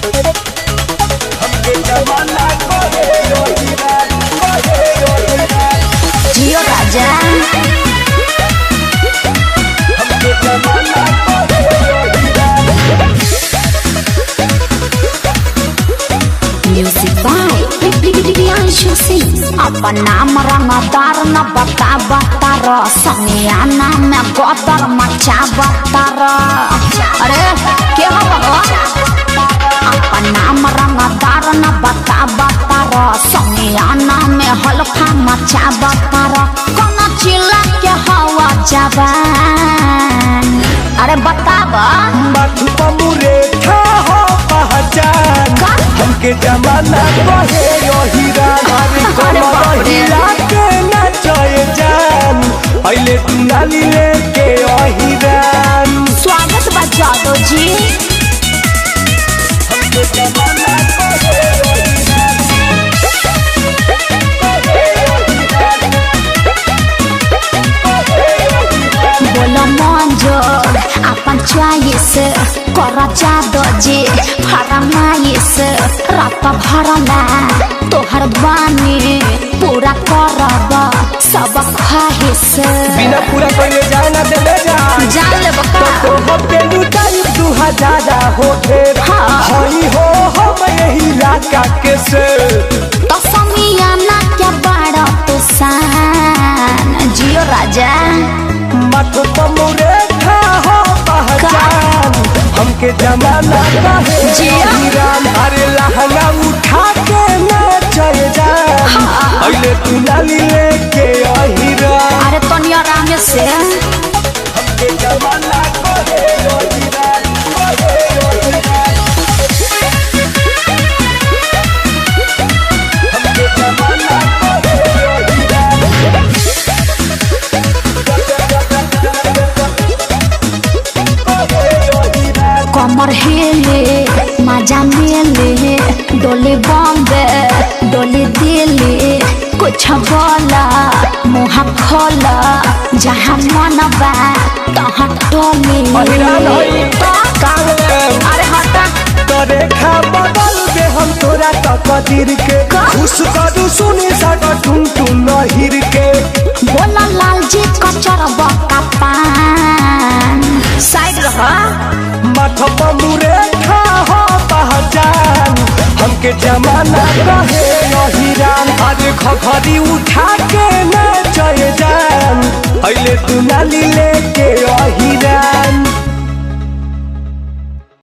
हमके जमाना जियो राजा हमके जमाना म्यूजिक बाय प्रियांशु सिंह। अपन नाम रंगदार न बता बतार समियाना में गोतर मचा बतार। अरे के हो अपन नाम रंगदार न बता बतार समियाना में हल्का मचा बतार। कौन चिल्ला के हवा जवान अरे बतावा माथु पमुरे था हो पहचान हमके जमाना कहे हीरा हीरा के ना चले जान पहले तू नाली लेके हीरान। स्वागत बा जादव जी। हमके जमाना बोलो मंजोर अपन चॉइस कर जादव जी फरमाइश रात भरला तोहर बानी पूरा करब सब ख्वाहिश। बिना पूरा करे जाना देले जान ले बका तो हम पे लुटाई 2000 होते हई हो हम यही इलाका के से तो समियाना क्या बड़ा तो सान जियो राजा मत तमुरे था हो पहचान हमके जमाना कहे हीरान। अरे लहंगा उठा के ना चले जान पहले तू नाली लेके हीरान। अरे तनिया राम से हमके जमाना कहे हीरान हमके जमाना कमर हिले मजा मिले डोली बॉम्बे डोली दिल्ली कुछ बोला मुँह खोला जहाँ मन बा तहाँ टोली। अरे हटा करे खा बदल दे हम तोरा तकदीर के खुश करू सुनी सगा टुन टुन हिर के बोला लाल जी कचर बका पान साइड रहा मठ पमुरे खा हो पहचान हमके जमाना कहे हीरान। अरे खखरी उठा के ना चले जान पहले तू नाली लेके हीरान।